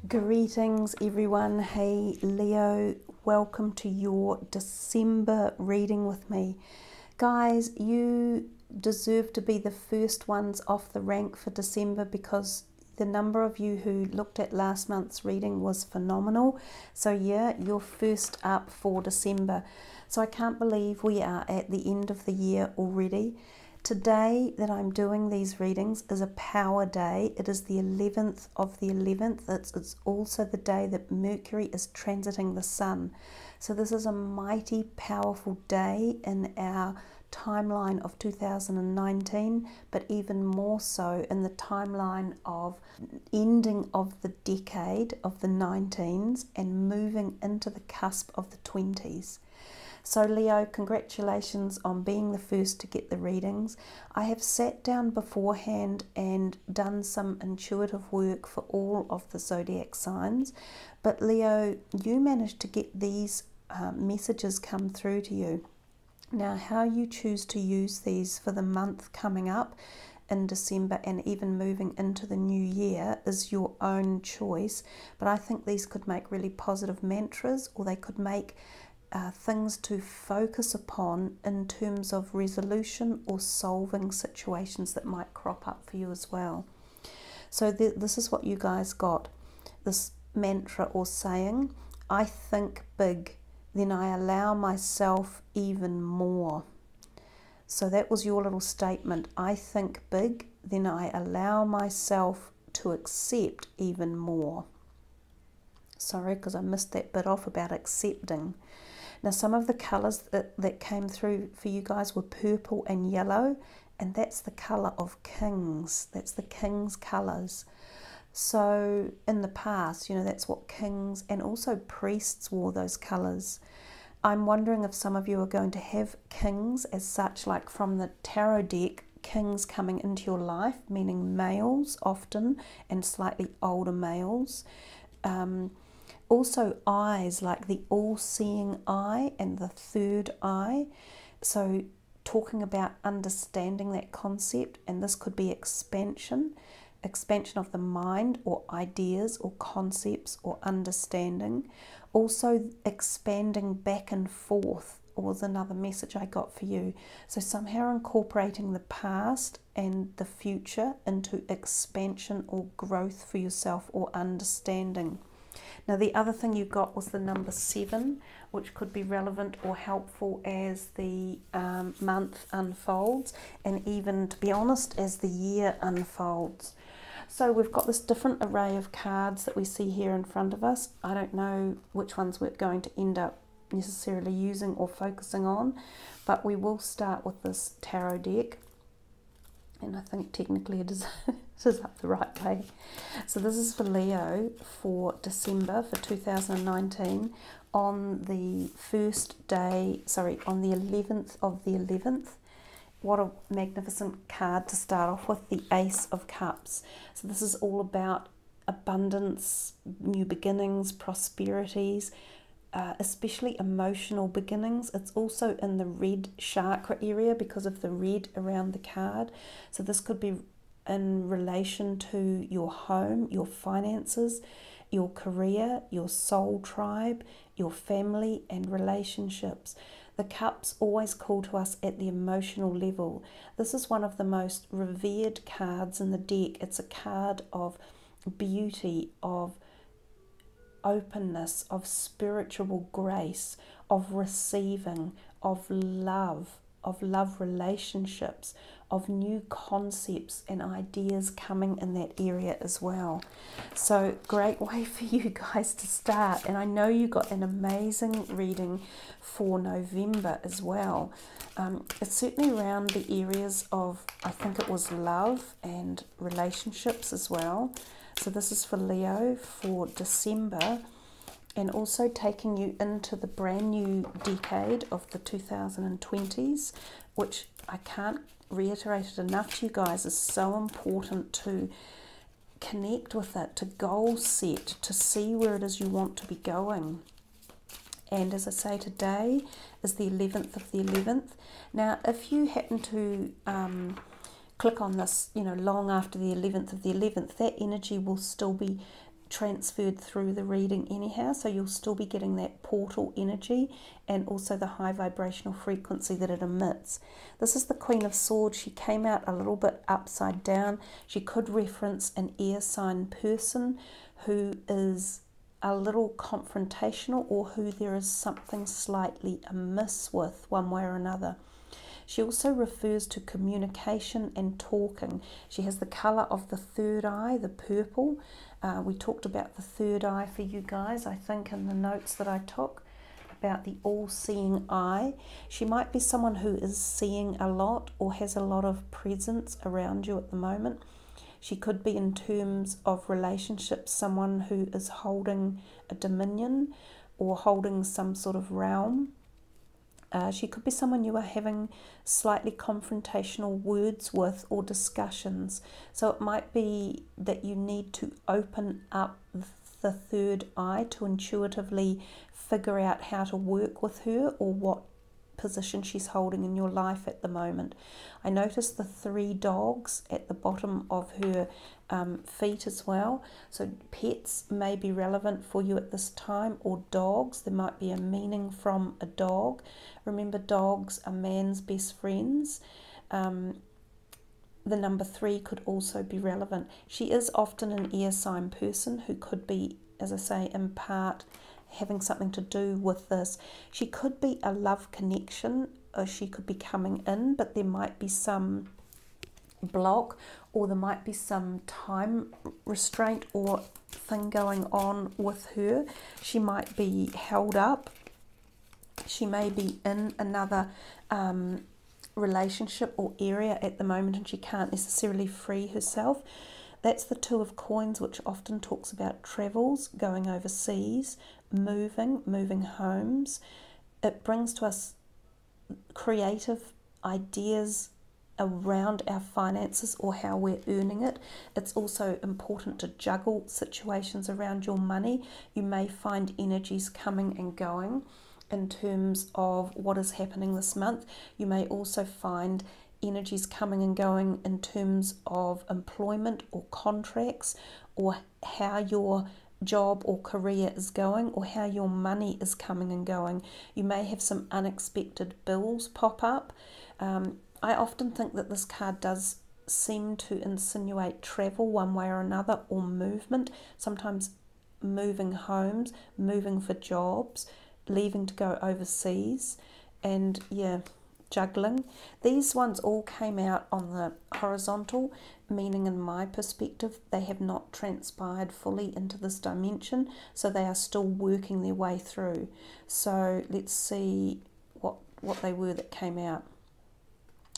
Greetings everyone. Hey Leo, welcome to your December reading with me. Guys, you deserve to be the first ones off the rank for December because the number of you who looked at last month's reading was phenomenal. So yeah, you're first up for December. So I can't believe we are at the end of the year already. Today that I'm doing these readings is a power day. It is the 11th of the 11th. It's also the day that Mercury is transiting the Sun. So this is a mighty powerful day in our timeline of 2019, but even more so in the timeline of ending of the decade of the 19s and moving into the cusp of the 20s. So Leo, congratulations on being the first to get the readings. I have sat down beforehand and done some intuitive work for all of the zodiac signs, but Leo, you managed to get these messages come through to you. Now, how you choose to use these for the month coming up in December and even moving into the new year is your own choice, but I think these could make really positive mantras, or they could make things to focus upon in terms of resolution or solving situations that might crop up for you as well. So this is what you guys got, this mantra or saying: I think big, then I allow myself even more. So that was your little statement. I think big, then I allow myself to accept even more. Sorry, because I missed that bit off about accepting. Now, some of the colours that came through for you guys were purple and yellow, and that's the colour of kings. That's the king's colours. So in the past, you know, that's what kings and also priests wore, those colours. I'm wondering if some of you are going to have kings as such, like from the tarot deck, kings coming into your life, meaning males often, and slightly older males. Also eyes, like the all-seeing eye and the third eye. So talking about understanding that concept, and this could be expansion of the mind or ideas or concepts or understanding. Also expanding back and forth was another message I got for you. So somehow incorporating the past and the future into expansion or growth for yourself or understanding. Now, the other thing you got was the number 7, which could be relevant or helpful as the month unfolds, and even, to be honest, as the year unfolds. So we've got this different array of cards that we see here in front of us. I don't know which ones we're going to end up necessarily using or focusing on, but we will start with this tarot deck. And I think technically it is up the right way. So this is for Leo for December for 2019 on the first day, on the 11th of the 11th. What a magnificent card to start off with, the Ace of Cups. So this is all about abundance, new beginnings, prosperities, especially emotional beginnings. It's also in the red chakra area because of the red around the card. So this could be in relation to your home, your finances, your career, your soul tribe, your family and relationships. The cups always call to us at the emotional level. This is one of the most revered cards in the deck. It's a card of beauty, of openness, of spiritual grace, of receiving, of love relationships, of new concepts and ideas coming in that area as well. So great way for you guys to start. And I know you got an amazing reading for November as well. It's certainly around the areas of, I think it was love and relationships as well. So this is for Leo for December, and also taking you into the brand new decade of the 2020s, which I can't reiterate it enough to you guys, is so important to connect with it, to goal set, to see where it is you want to be going. And as I say, today is the 11th of the 11th. Now, if you happen to click on this, you know, long after the 11th of the 11th, that energy will still be transferred through the reading anyhow, so you'll still be getting that portal energy and also the high vibrational frequency that it emits. This is the Queen of Swords. She came out a little bit upside down. She could reference an air sign person who is a little confrontational, or who there is something slightly amiss with one way or another. She also refers to communication and talking. She has the colour of the third eye, the purple. We talked about the third eye for you guys, I think, in the notes that I took about the all-seeing eye. She might be someone who is seeing a lot or has a lot of presence around you at the moment. She could be, in terms of relationships, someone who is holding a dominion or holding some sort of realm. She could be someone you are having slightly confrontational words with or discussions. So it might be that you need to open up the third eye to intuitively figure out how to work with her, or what position she's holding in your life at the moment. I noticed the 3 dogs at the bottom of her feet as well. So pets may be relevant for you at this time, or dogs. There might be a meaning from a dog. Remember, dogs are man's best friends. The number 3 could also be relevant. She is often an air sign person who could be, as I say, in part having something to do with this. She could be a love connection, or she could be coming in, but there might be some block, or there might be some time restraint or thing going on with her. She might be held up. She may be in another relationship or area at the moment, and she can't necessarily free herself. That's the 2 of Coins, which often talks about travels, going overseas, moving homes. It brings to us creative ideas around our finances or how we're earning it. It's also important to juggle situations around your money. You may find energies coming and going in terms of what is happening this month. You may also find energies coming and going in terms of employment or contracts, or how your job or career is going, or how your money is coming and going. You may have some unexpected bills pop up. I often think that this card does seem to insinuate travel one way or another, or movement, sometimes moving homes, moving for jobs, leaving to go overseas, and yeah, juggling. These ones all came out on the horizontal, meaning in my perspective they have not transpired fully into this dimension, so they are still working their way through. So let's see what they were that came out.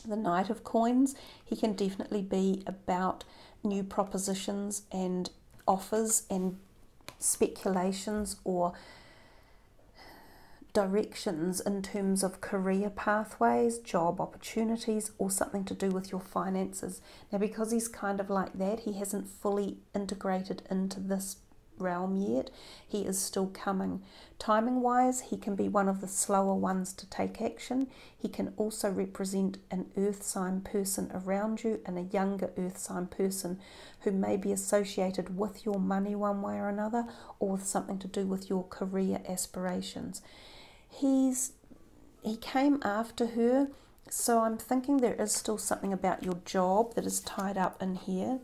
The Knight of Coins, he can definitely be about new propositions and offers and speculations or directions in terms of career pathways, job opportunities, or something to do with your finances. Now, because he's kind of like that, he hasn't fully integrated into this realm yet. He is still coming. Timing wise, he can be one of the slower ones to take action. He can also represent an earth sign person around you, and a younger earth sign person who may be associated with your money one way or another, or with something to do with your career aspirations. He came after her, so I'm thinking there is still something about your job that is tied up in here.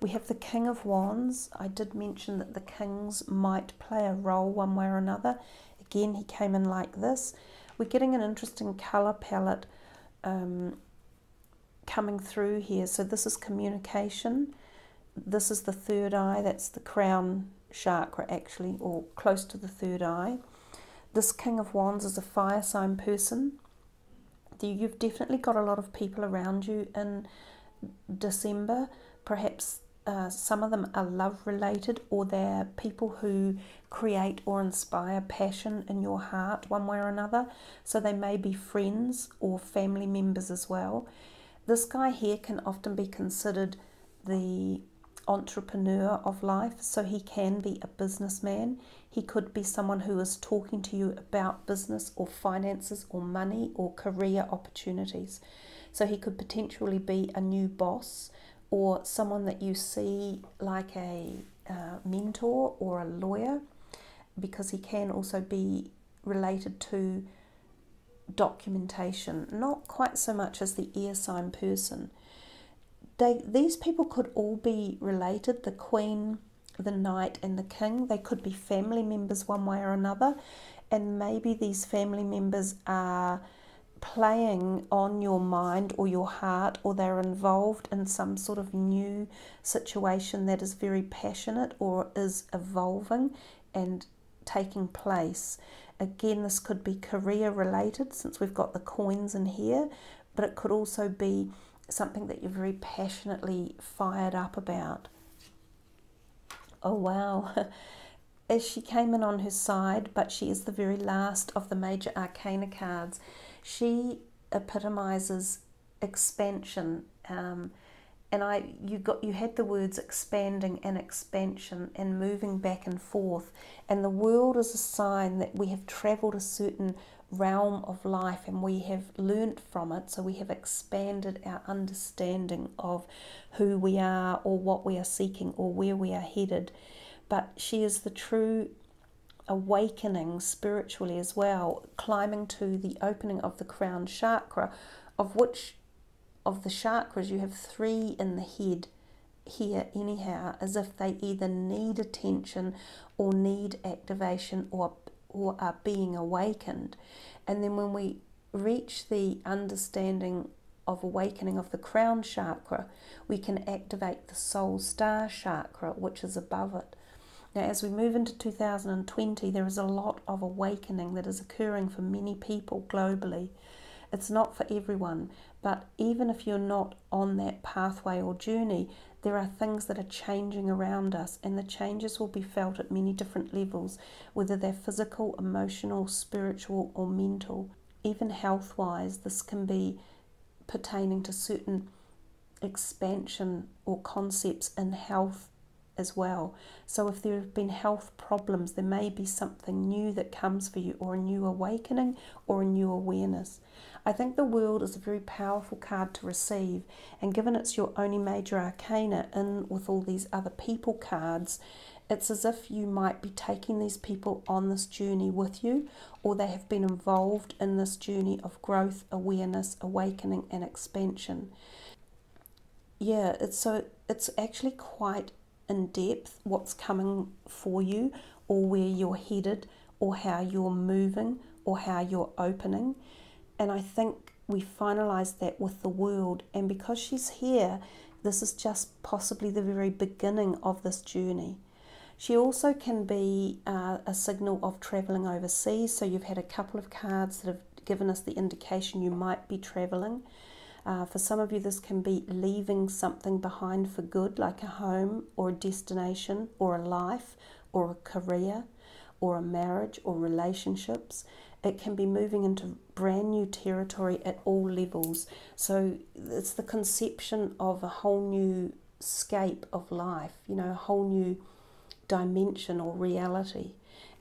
We have the King of Wands. I did mention that the kings might play a role one way or another. Again, he came in like this. We're getting an interesting colour palette coming through here. So this is communication. This is the third eye. That's the crown chakra actually, or close to the third eye. This King of Wands is a fire sign person. You've definitely got a lot of people around you in December. Perhaps some of them are love related, or they're people who create or inspire passion in your heart one way or another. So they may be friends or family members as well. This guy here can often be considered the entrepreneur of life, so he can be a businessman. He could be someone who is talking to you about business or finances or money or career opportunities. So he could potentially be a new boss, or someone that you see like a mentor or a lawyer, because he can also be related to documentation, not quite so much as the air sign person. These people could all be related, the Queen, the Knight and the King. They could be family members one way or another, and maybe these family members are playing on your mind or your heart, or they're involved in some sort of new situation that is very passionate or is evolving and taking place. Again, this could be career related, since we've got the coins in here, but it could also be something that you're very passionately fired up about. Oh wow. As she came in on her side, but she is the very last of the major arcana cards. She epitomizes expansion, and you had the words expanding and expansion and moving back and forth, and the world is a sign that we have traveled a certain realm of life and we have learnt from it, so we have expanded our understanding of who we are or what we are seeking or where we are headed. But she is the true awakening spiritually as well, climbing to the opening of the crown chakra, of which of the chakras you have 3 in the head here anyhow, as if they either need attention or need activation or are being awakened. And then when we reach the understanding of awakening of the crown chakra, we can activate the soul star chakra, which is above it. Now, as we move into 2020, there is a lot of awakening that is occurring for many people globally. It's not for everyone, but even if you're not on that pathway or journey, there are things that are changing around us, and the changes will be felt at many different levels, whether they're physical, emotional, spiritual, or mental. Even health-wise, this can be pertaining to certain expansion or concepts in health as well. So if there have been health problems, there may be something new that comes for you, or a new awakening or a new awareness. I think the World is a very powerful card to receive, and given it's your only major arcana in with all these other people cards, it's as if you might be taking these people on this journey with you, or they have been involved in this journey of growth, awareness, awakening and expansion. Yeah, it's actually quite in depth what's coming for you, or where you're headed, or how you're moving, or how you're opening. And I think we finalised that with the World, and because she's here, this is just possibly the very beginning of this journey. She also can be a signal of travelling overseas, so you've had a couple of cards that have given us the indication you might be travelling. For some of you, this can be leaving something behind for good, like a home or a destination or a life or a career or a marriage or relationships. It can be moving into brand new territory at all levels. So it's the conception of a whole new scape of life, you know, a whole new dimension or reality.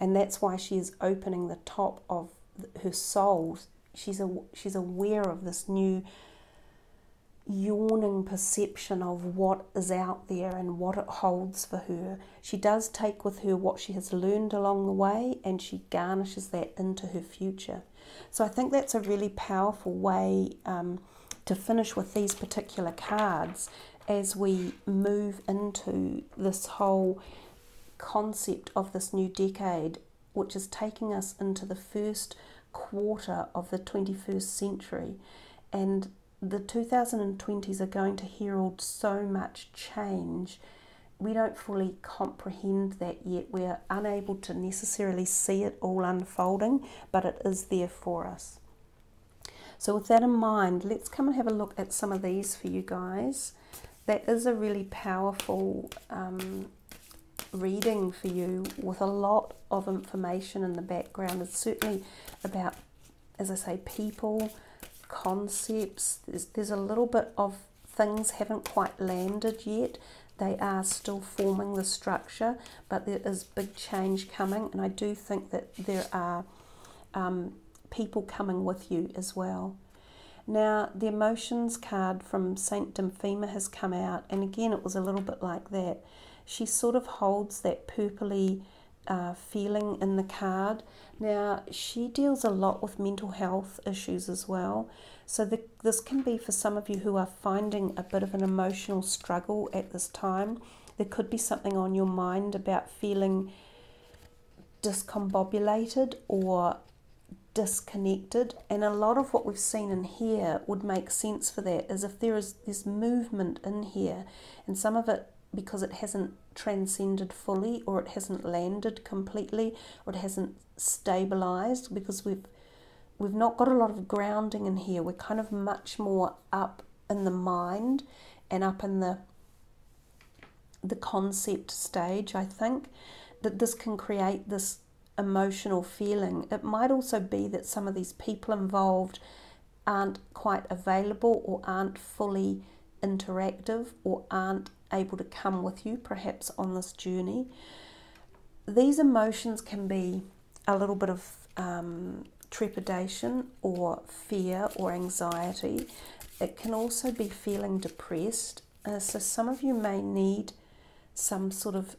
And that's why she is opening the top of her soul. She's aware of this new yawning perception of what is out there and what it holds for her. She does take with her what she has learned along the way, and she garnishes that into her future. So I think that's a really powerful way to finish with these particular cards as we move into this whole concept of this new decade, which is taking us into the first quarter of the 21st century. And the 2020s are going to herald so much change. We don't fully comprehend that yet. We're unable to necessarily see it all unfolding, but it is there for us. So with that in mind, let's come and have a look at some of these for you guys. That is a really powerful reading for you with a lot of information in the background. It's certainly about, as I say, people, concepts. There's a little bit of things haven't quite landed yet. They are still forming the structure, but there is big change coming, and I do think that there are people coming with you as well. Now, the emotions card from Saint Dymphema has come out, and again it was a little bit like that. she sort of holds that purpley feeling in the card. Now, she deals a lot with mental health issues as well. So this can be for some of you who are finding a bit of an emotional struggle at this time. There could be something on your mind about feeling discombobulated or disconnected, and a lot of what we've seen in here would make sense for that, is if there is this movement in here, and some of it because it hasn't transcended fully, or it hasn't landed completely, or it hasn't stabilized, because we've not got a lot of grounding in here. We're kind of much more up in the mind and up in the concept stage. I think that this can create this emotional feeling. It might also be that some of these people involved aren't quite available, or aren't fully interactive, or aren't able to come with you perhaps on this journey. These emotions can be a little bit of trepidation or fear or anxiety. It can also be feeling depressed. So some of you may need some sort of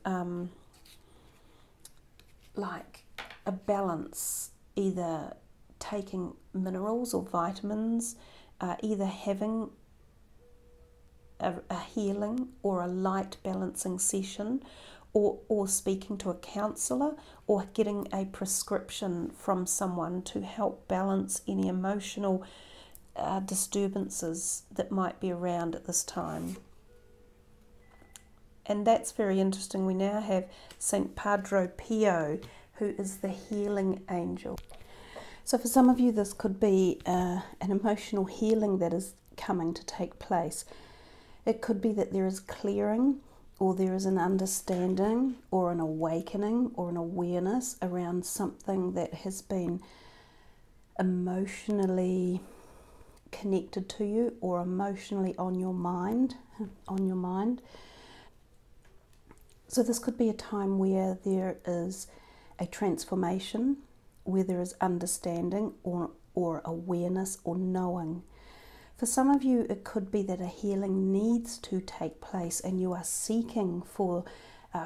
like a balance, either taking minerals or vitamins, either having a healing or a light balancing session, or speaking to a counsellor, or getting a prescription from someone to help balance any emotional disturbances that might be around at this time. And that's very interesting. We now have Saint Padre Pio, who is the healing angel. So for some of you, this could be an emotional healing that is coming to take place. It could be that there is clearing, or there is an understanding, or an awakening, or an awareness around something that has been emotionally connected to you, or emotionally on your mind. So this could be a time where there is a transformation, where there is understanding, or awareness, or knowing. For some of you, it could be that a healing needs to take place, and you are seeking for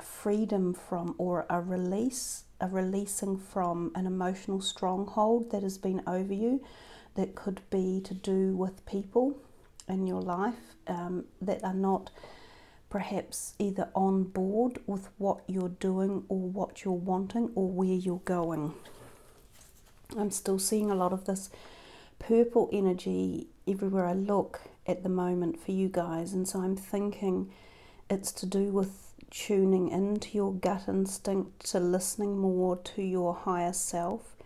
freedom from, or a releasing from an emotional stronghold that has been over you. That could be to do with people in your life that are not perhaps either on board with what you're doing, or what you're wanting, or where you're going. I'm still seeing a lot of this purple energy everywhere I look at the moment for you guys, and so I'm thinking it's to do with tuning into your gut instinct, to listening more to your higher self,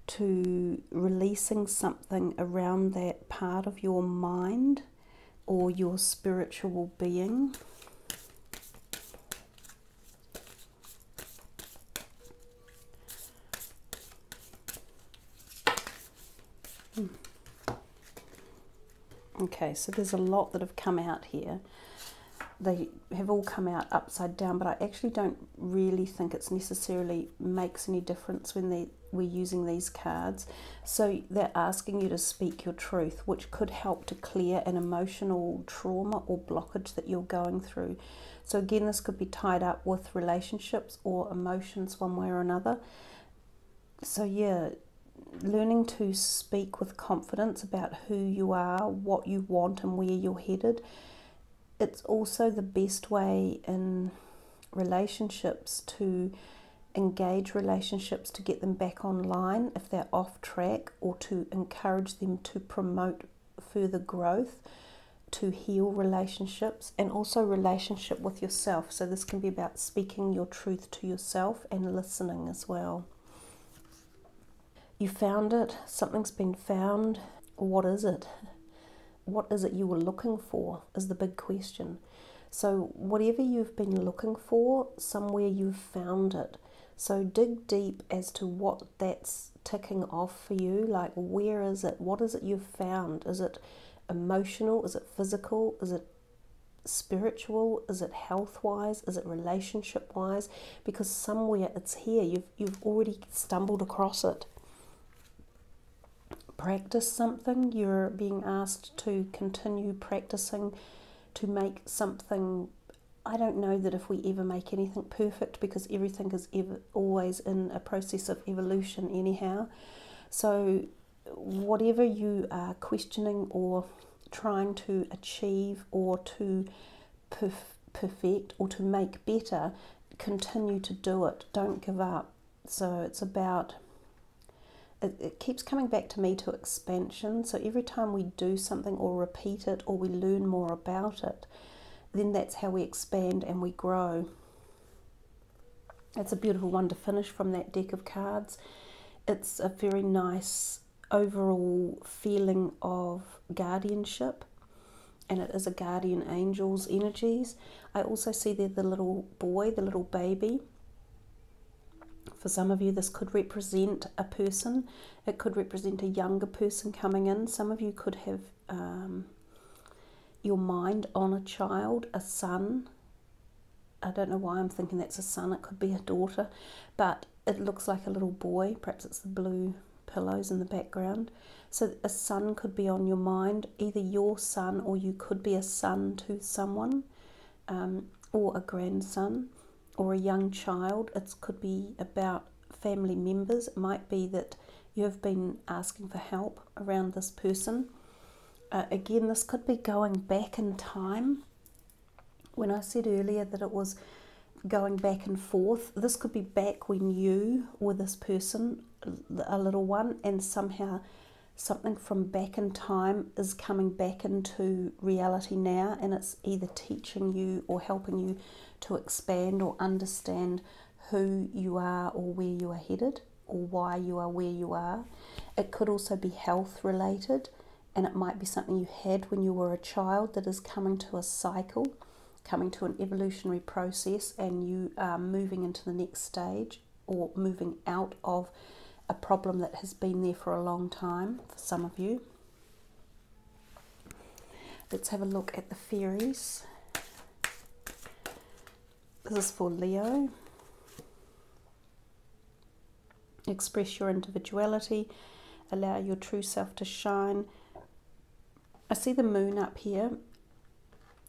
to releasing something around that part of your mind or your spiritual being. Okay, so there's a lot that have come out here. They have all come out upside down, but I actually don't really think it's necessarily makes any difference when we're using these cards. So they're asking you to speak your truth, which could help to clear an emotional trauma or blockage that you're going through. So again, this could be tied up with relationships or emotions one way or another. So yeah, learning to speak with confidence about who you are, what you want, and where you're headed. It's also the best way in relationships to engage relationships, to get them back online if they're off track, or to encourage them to promote further growth, to heal relationships, and also relationship with yourself. So this can be about speaking your truth to yourself and listening as well. You found it, something's been found. What is it? What is it you were looking for is the big question. So whatever you've been looking for, somewhere you've found it. So dig deep as to what that's ticking off for you. Like, where is it? What is it you've found? Is it emotional? Is it physical? Is it spiritual? Is it health-wise? Is it relationship-wise? Because somewhere it's here. You've already stumbled across it. Practice something. You're being asked to continue practicing to make something I don't know that if we ever make anything perfect, because everything is always in a process of evolution anyhow. So whatever you are questioning or trying to achieve or to perfect or to make better, continue to do it. Don't give up. So it's about, it keeps coming back to me to expansion. So every time we do something or repeat it or we learn more about it, then that's how we expand and we grow. It's a beautiful one to finish from that deck of cards. It's a very nice overall feeling of guardianship, and it is a guardian angel's energies. I also see there the little boy, the little baby. For some of you, this could represent a person. It could represent a younger person coming in. Some of you could have your mind on a child, a son. I don't know why I'm thinking that's a son. It could be a daughter, but it looks like a little boy. Perhaps it's the blue pillows in the background. So a son could be on your mind, either your son, or you could be a son to someone, or a grandson, or a young child. It could be about family members. It might be that you have been asking for help around this person. Again, this could be going back in time. When I said earlier that it was going back and forth, this could be back when you were this person, a little one, and somehow something from back in time is coming back into reality now, and it's either teaching you or helping you to expand or understand who you are or where you are headed or why you are where you are. It could also be health related, and it might be something you had when you were a child that is coming to a cycle, coming to an evolutionary process, and you are moving into the next stage or moving out of a problem that has been there for a long time for some of you. Let's have a look at the fairies. This is for Leo. Express your individuality, allow your true self to shine. I see the moon up here.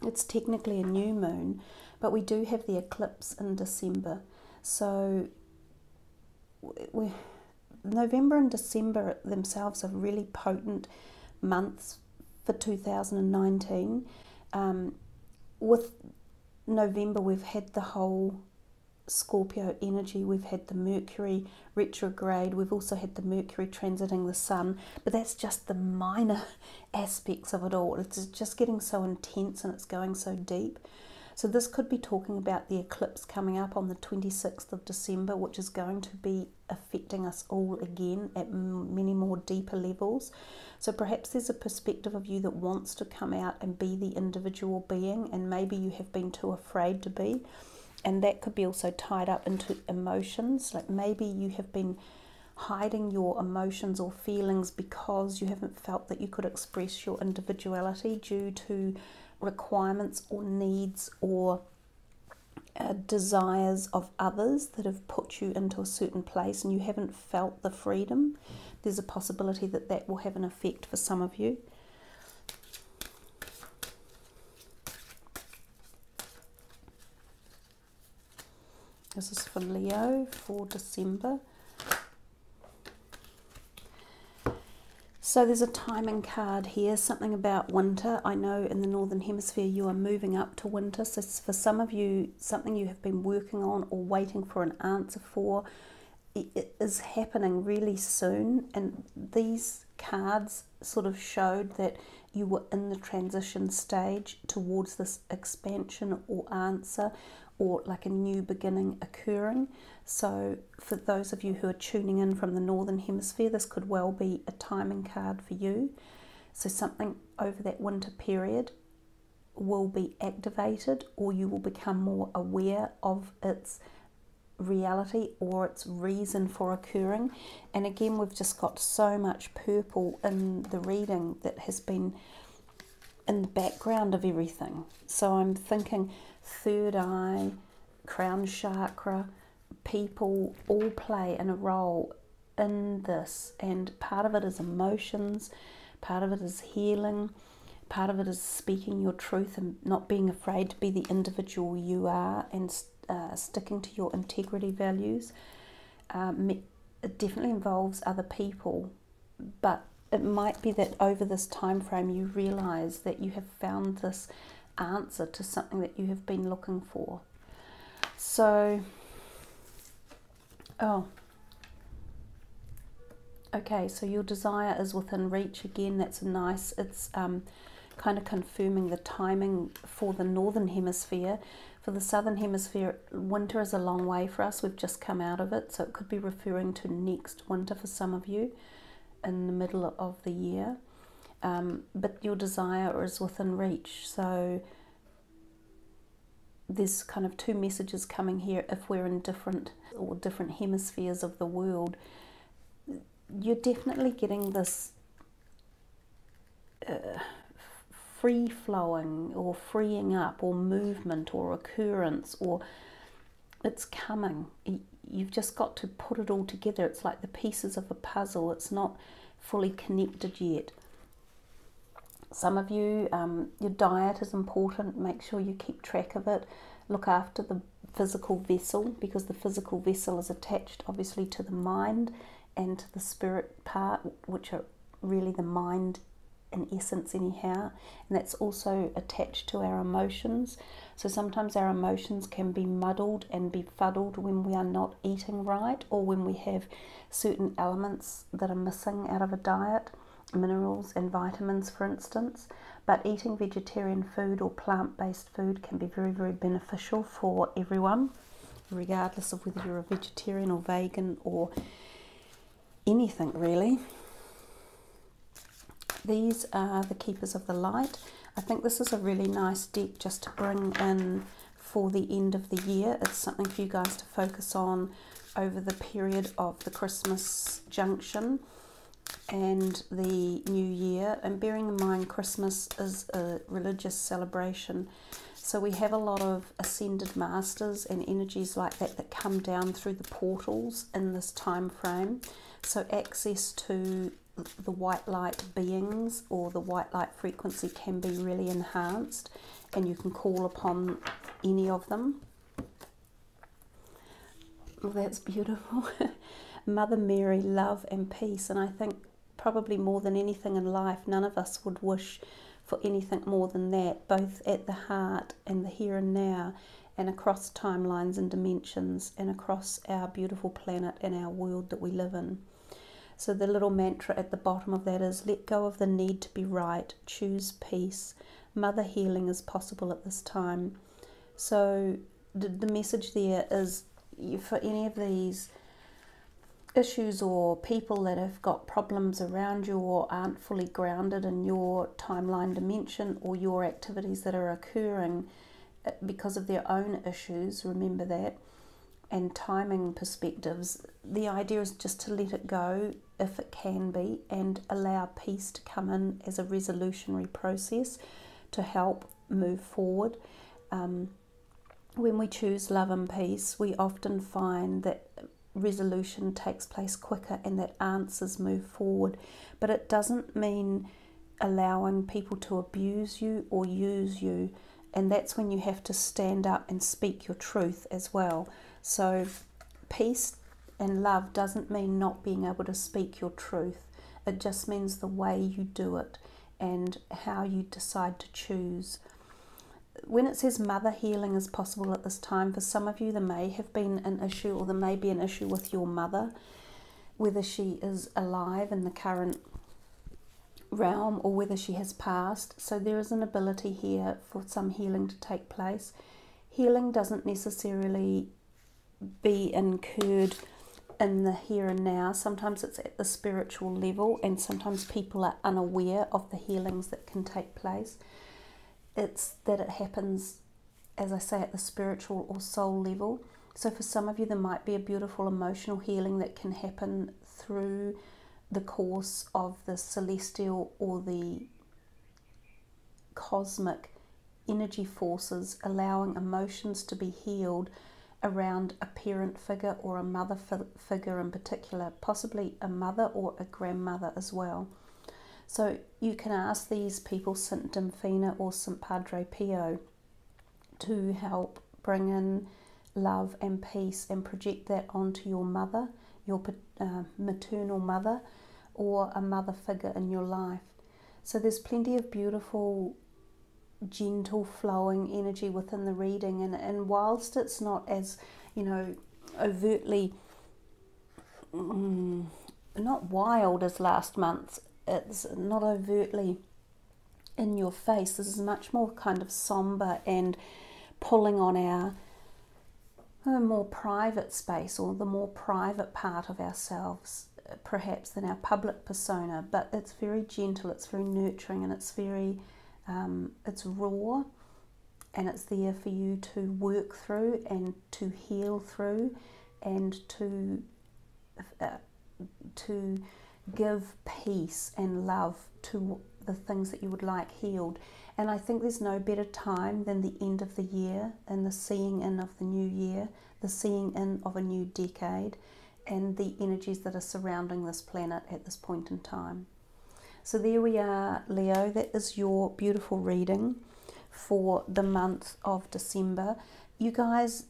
It's technically a new moon, but we do have the eclipse in December. So November and December themselves are really potent months for 2019. With November, we've had the whole Scorpio energy, we've had the Mercury retrograde, we've also had the Mercury transiting the Sun, but that's just the minor aspects of it all. It's just getting so intense and it's going so deep. So this could be talking about the eclipse coming up on the 26th of December, which is going to be affecting us all again at many more deeper levels. So perhaps there's a perspective of you that wants to come out and be the individual being, and maybe you have been too afraid to be. And that could be also tied up into emotions. Like maybe you have been hiding your emotions or feelings because you haven't felt that you could express your individuality due to requirements or needs or desires of others that have put you into a certain place, and you haven't felt the freedom. There's a possibility that that will have an effect for some of you. This is for Leo for December. So there's a timing card here, something about winter. I know in the Northern Hemisphere you are moving up to winter. So for some of you, something you have been working on or waiting for an answer for, it is happening really soon. And these cards sort of showed that you were in the transition stage towards this expansion or answer, or like a new beginning occurring. So for those of you who are tuning in from the Northern Hemisphere, this could well be a timing card for you. So something over that winter period will be activated, or you will become more aware of its reality or its reason for occurring. And again, we've just got so much purple in the reading that has been in the background of everything. So I'm thinking third eye, crown chakra, people all play in a role in this, and part of it is emotions, part of it is healing, Part of it is speaking your truth and not being afraid to be the individual you are, and sticking to your integrity values. It definitely involves other people, but it might be that over this time frame you realize that you have found this answer to something that you have been looking for. So, okay, so your desire is within reach again. That's nice. It's kind of confirming the timing for the northern hemisphere. For the southern hemisphere, winter is a long way for us. We've just come out of it, so it could be referring to next winter for some of you in the middle of the year. But your desire is within reach. So there's kind of two messages coming here. If we're in different hemispheres of the world, you're definitely getting this free-flowing or freeing up or movement or occurrence, or it's coming. You've just got to put it all together. It's like the pieces of a puzzle. It's not fully connected yet. Some of you, your diet is important. Make sure you keep track of it. Look after the physical vessel, because the physical vessel is attached obviously to the mind and to the spirit part, which are really the mind in essence anyhow, and that's also attached to our emotions. So sometimes our emotions can be muddled and befuddled when we are not eating right, or when we have certain elements that are missing out of a diet, minerals and vitamins for instance. But eating vegetarian food or plant-based food can be very, very beneficial for everyone, regardless of whether you're a vegetarian or vegan or anything really. These are the Keepers of the Light. I think this is a really nice deck just to bring in for the end of the year. It's something for you guys to focus on over the period of the Christmas junction and the New Year. And bearing in mind Christmas is a religious celebration, so we have a lot of ascended masters and energies like that that come down through the portals in this time frame. So access to the white light beings or the white light frequency can be really enhanced, and you can call upon any of them. Well, that's beautiful. Mother Mary, love and peace. And I think probably more than anything in life, none of us would wish for anything more than that, both at the heart and the here and now, and across timelines and dimensions, and across our beautiful planet and our world that we live in. So the little mantra at the bottom of that is, let go of the need to be right, choose peace. Mother healing is possible at this time. So the message there is, for any of these issues or people that have got problems around you or aren't fully grounded in your timeline dimension or your activities that are occurring because of their own issues, remember that, and timing perspectives, the idea is just to let it go if it can be, and allow peace to come in as a resolutionary process to help move forward. When we choose love and peace, we often find that resolution takes place quicker and that answers move forward. But it doesn't mean allowing people to abuse you or use you, and that's when you have to stand up and speak your truth as well. So peace and love doesn't mean not being able to speak your truth. It just means the way you do it and how you decide to choose. When it says mother healing is possible at this time, for some of you there may have been an issue, or there may be an issue with your mother, whether she is alive in the current realm or whether she has passed. So there is an ability here for some healing to take place. Healing doesn't necessarily be incurred in the here and now. Sometimes it's at the spiritual level, and sometimes people are unaware of the healings that can take place. It's that it happens, as I say, at the spiritual or soul level. So for some of you there might be a beautiful emotional healing that can happen through the course of the celestial or the cosmic energy forces, allowing emotions to be healed around a parent figure or a mother figure in particular, possibly a mother or a grandmother as well. So you can ask these people, St. Dymphina or St. Padre Pio, to help bring in love and peace and project that onto your mother, your maternal mother, or a mother figure in your life. So there's plenty of beautiful, gentle, flowing energy within the reading, and whilst it's not as, overtly not wild as last month, it's not overtly in your face. This is much more kind of somber and pulling on our more private space, or the more private part of ourselves, perhaps, than our public persona. But it's very gentle, it's very nurturing, and it's very it's raw, and it's there for you to work through and to heal through, and to give peace and love to the things that you would like healed. And I think there's no better time than the end of the year and the seeing in of the new year, the seeing in of a new decade, and the energies that are surrounding this planet at this point in time. So there we are, Leo. That is your beautiful reading for the month of December. You guys,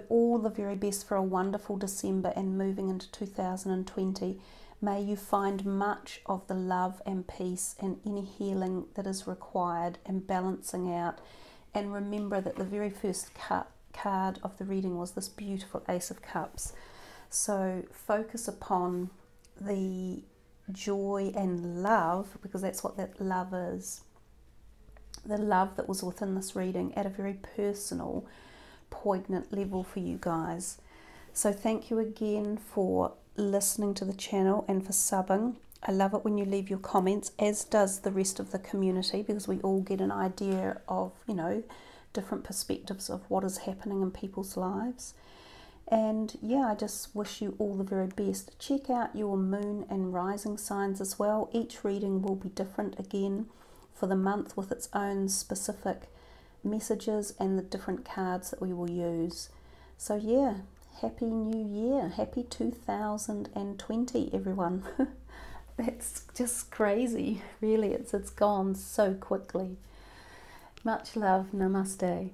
all the very best for a wonderful December and moving into 2020. May you find much of the love and peace and any healing that is required, and balancing out. And remember that the very first card of the reading was this beautiful Ace of Cups. So focus upon the joy and love, because that's what that love is. The love that was within this reading at a very personal, poignant level for you guys. So thank you again for listening to the channel and for subbing. I love it when you leave your comments, as does the rest of the community, because we all get an idea of, different perspectives of what is happening in people's lives. And yeah, I just wish you all the very best. Check out your moon and rising signs as well. Each reading will be different again for the month, with its own specific messages and the different cards that we will use. So yeah, Happy New Year. Happy 2020, everyone. That's just crazy, really. It's gone so quickly. Much love. Namaste.